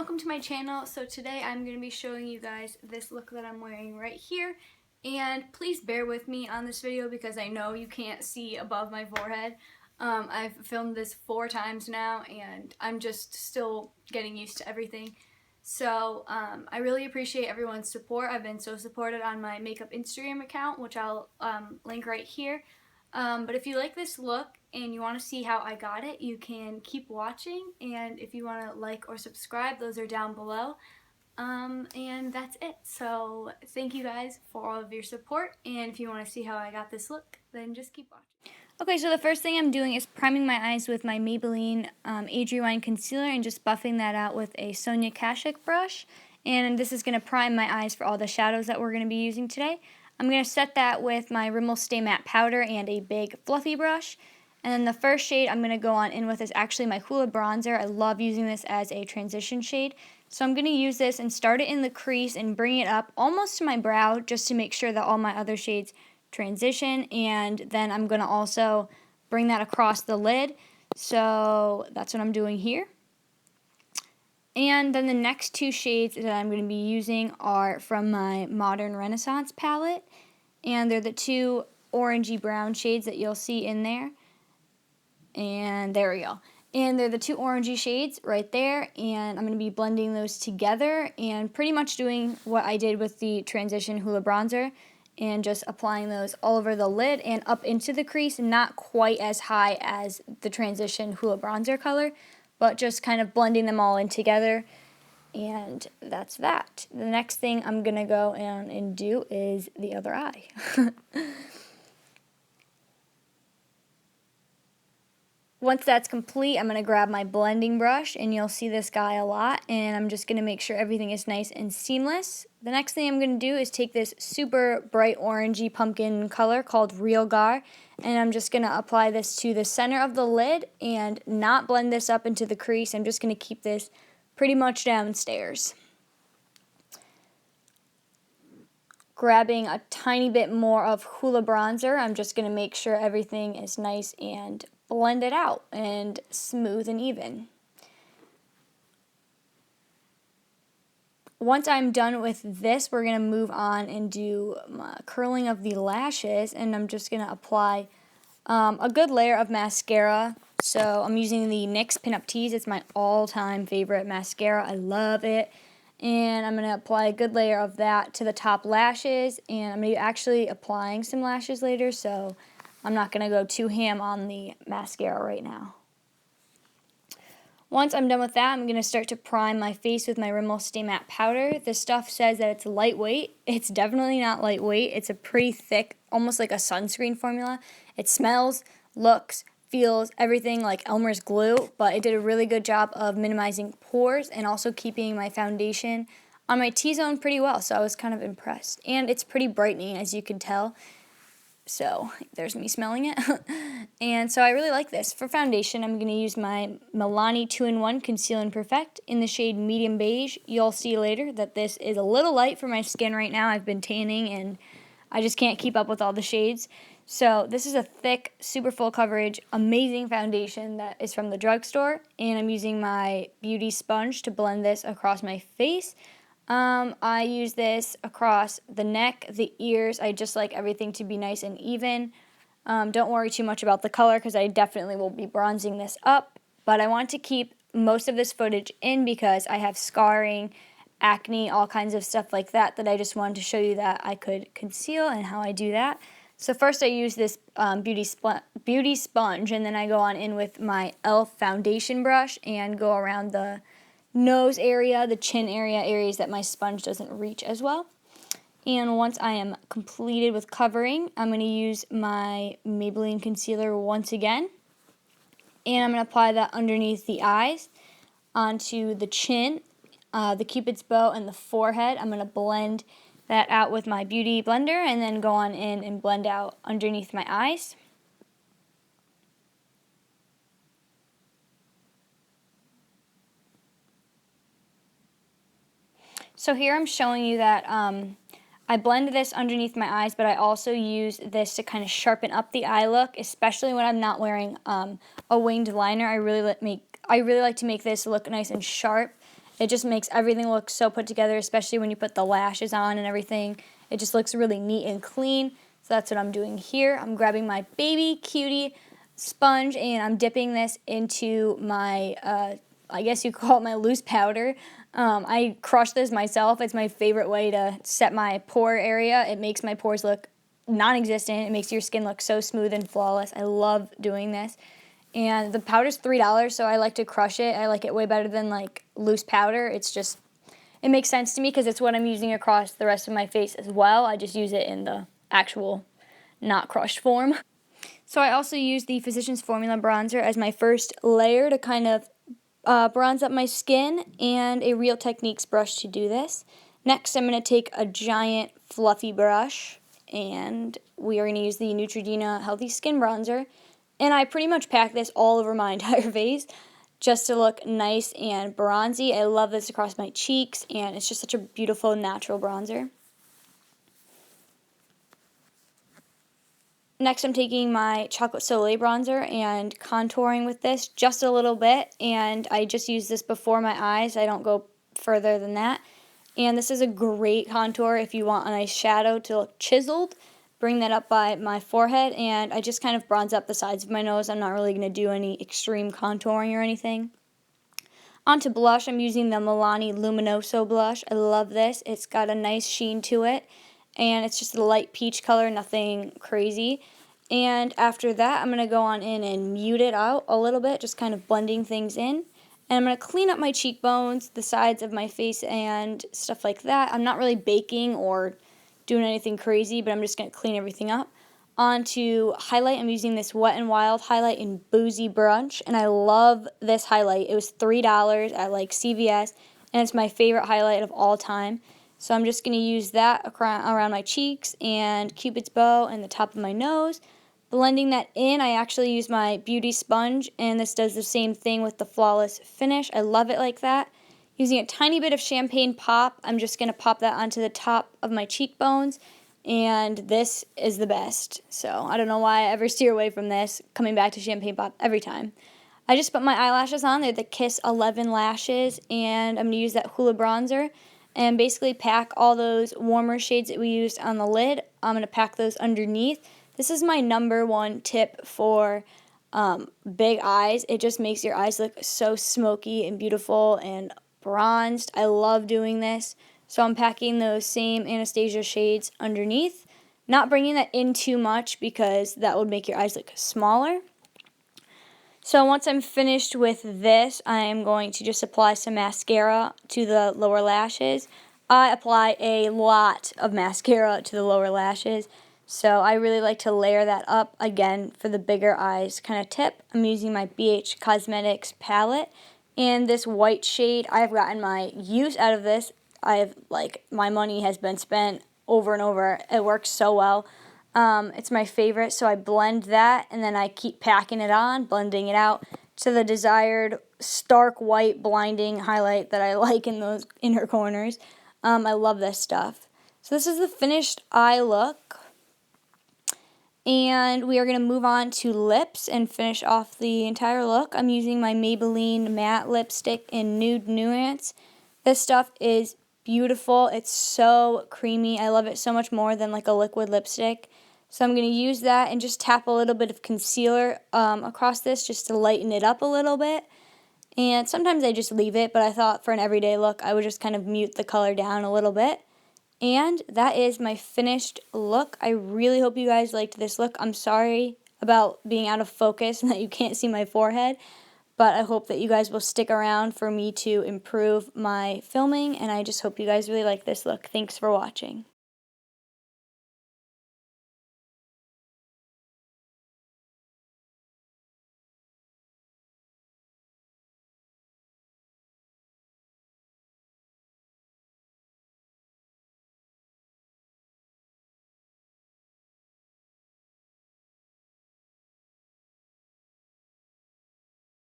welcome to my channel. So today I'm going to be showing you guys this look that I'm wearing right here, and please bear with me on this video because I know you can't see above my forehead. I've filmed this 4 times now and I'm just still getting used to everything. So I really appreciate everyone's support. I've been so supported on my makeup Instagram account, which I'll link right here. But if you like this look and you want to see how I got it, you can keep watching, and if you want to like or subscribe, those are down below. And that's it. So thank you guys for all of your support, and if you want to see how I got this look, then just keep watching. Okay, so the first thing I'm doing is priming my eyes with my Maybelline Age Rewind Concealer and just buffing that out with a Sonia Kashuk brush. And this is going to prime my eyes for all the shadows that we're going to be using today. I'm going to set that with my Rimmel Stay Matte Powder and a big fluffy brush. And then the first shade I'm going to go on in with is actually my Hoola Bronzer. I love using this as a transition shade. So I'm going to use this and start it in the crease and bring it up almost to my brow just to make sure that all my other shades transition. And then I'm going to also bring that across the lid. So that's what I'm doing here. And then the next 2 shades that I'm going to be using are from my Modern Renaissance palette. And they're the 2 orangey brown shades that you'll see in there. And there we go. And they're the 2 orangey shades right there. And I'm going to be blending those together and pretty much doing what I did with the Transition Hoola Bronzer. And just applying those all over the lid and up into the crease. Not quite as high as the Transition Hoola Bronzer color, but just kind of blending them all in together, and that's that. The next thing I'm going to go and do is the other eye. Once that's complete, I'm going to grab my blending brush, and you'll see this guy a lot, and I'm just going to make sure everything is nice and seamless. The next thing I'm going to do is take this super bright orangey pumpkin color called Real Gar, and I'm just going to apply this to the center of the lid and not blend this up into the crease. I'm just going to keep this pretty much downstairs. Grabbing a tiny bit more of Hoola Bronzer, I'm just going to make sure everything is nice and blended out and smooth and even. Once I'm done with this, we're going to move on and do curling of the lashes, and I'm just going to apply a good layer of mascara. So I'm using the NYX Pinup Tease. It's my all-time favorite mascara. I love it. And I'm going to apply a good layer of that to the top lashes, and I'm going to be actually applying some lashes later, so I'm not going to go too ham on the mascara right now. Once I'm done with that, I'm going to start to prime my face with my Rimmel Stay Matte Powder. This stuff says that it's lightweight. It's definitely not lightweight. It's a pretty thick, almost like a sunscreen formula. It smells, looks, feels everything like Elmer's glue, but it did a really good job of minimizing pores and also keeping my foundation on my T-zone pretty well, so I was kind of impressed. And it's pretty brightening, as you can tell. So there's me smelling it. And so I really like this. For foundation, I'm going to use my Milani 2-in-1 Conceal and Perfect in the shade Medium Beige. You'll see later that this is a little light for my skin right now. I've been tanning and I just can't keep up with all the shades. So this is a thick, super full coverage, amazing foundation that is from the drugstore. And I'm using my beauty sponge to blend this across my face. I use this across the neck, the ears. I just like everything to be nice and even. Don't worry too much about the color because I definitely will be bronzing this up. But I want to keep most of this footage in because I have scarring, acne, all kinds of stuff like that I just wanted to show you that I could conceal and how I do that. So first I use this beauty sponge, and then I go on in with my e.l.f. foundation brush and go around the nose area, the chin area, areas that my sponge doesn't reach as well. And once I am completed with covering, I'm going to use my Maybelline concealer once again. And I'm going to apply that underneath the eyes, onto the chin, the cupid's bow, and the forehead. I'm going to blend that out with my beauty blender and then go on in and blend out underneath my eyes. So here I'm showing you that I blend this underneath my eyes, but I also use this to kind of sharpen up the eye look, especially when I'm not wearing a winged liner. I really like to make this look nice and sharp It just makes everything look so put together, especially when you put the lashes on and everything. It just looks really neat and clean. So that's what I'm doing here. I'm grabbing my Baby Cutie sponge and I'm dipping this into my, I guess you call it my loose powder. I crush this myself. It's my favorite way to set my pore area. It makes my pores look non-existent. It makes your skin look so smooth and flawless. I love doing this. And the powder's $3, so I like to crush it. I like it way better than like loose powder. It's just, it makes sense to me because it's what I'm using across the rest of my face as well. I just use it in the actual not crushed form. So I also use the Physicians Formula bronzer as my first layer to kind of bronze up my skin, and a Real Techniques brush to do this. Next, I'm going to take a giant fluffy brush, and we are going to use the Neutrogena Healthy Skin Bronzer. And I pretty much pack this all over my entire face just to look nice and bronzy. I love this across my cheeks, and it's just such a beautiful natural bronzer. Next, I'm taking my Chocolate Soleil bronzer and contouring with this just a little bit, and I just use this before my eyes. I don't go further than that. And this is a great contour if you want a nice shadow to look chiseled. Bring that up by my forehead, and I just kind of bronze up the sides of my nose. I'm not really going to do any extreme contouring or anything. Onto blush, I'm using the Milani Luminoso blush. I love this. It's got a nice sheen to it, and it's just a light peach color, nothing crazy. And after that, I'm going to go on in and mute it out a little bit, just kind of blending things in. And I'm going to clean up my cheekbones, the sides of my face, and stuff like that. I'm not really baking or doing anything crazy, but I'm just going to clean everything up. On to highlight, I'm using this Wet n Wild highlight in Boozy Brunch, and I love this highlight. It was $3 at like CVS, and it's my favorite highlight of all time. So I'm just going to use that around my cheeks and Cupid's bow and the top of my nose. Blending that in, I actually use my beauty sponge, and this does the same thing with the flawless finish. I love it like that. Using a tiny bit of champagne pop, I'm just going to pop that onto the top of my cheekbones, and this is the best. So I don't know why I ever steer away from this, coming back to champagne pop every time. I just put my eyelashes on. They're the Kiss 11 lashes, and I'm going to use that Hoola bronzer and basically pack all those warmer shades that we used on the lid. I'm going to pack those underneath. This is my #1 tip for big eyes. It just makes your eyes look so smoky and beautiful and bronzed. I love doing this. So I'm packing those same Anastasia shades underneath. Not bringing that in too much because that would make your eyes look smaller. So once I'm finished with this, I am going to just apply some mascara to the lower lashes. I apply a lot of mascara to the lower lashes, so I really like to layer that up again for the bigger eyes kind of tip. I'm using my BH Cosmetics palette, and this white shade, I've gotten my use out of this. My money has been spent over and over. It works so well. It's my favorite, so I blend that, and then I keep packing it on, blending it out to the desired stark white blinding highlight that I like in those inner corners. I love this stuff. So this is the finished eye look, and we are going to move on to lips and finish off the entire look. I'm using my Maybelline matte lipstick in Nude Nuance. This stuff is beautiful. It's so creamy. I love it so much more than like a liquid lipstick. So I'm going to use that and just tap a little bit of concealer across this just to lighten it up a little bit. And sometimes I just leave it, but I thought for an everyday look I would just kind of mute the color down a little bit. And that is my finished look. I really hope you guys liked this look. I'm sorry about being out of focus and that you can't see my forehead, but I hope that you guys will stick around for me to improve my filming, and I just hope you guys really like this look. Thanks for watching.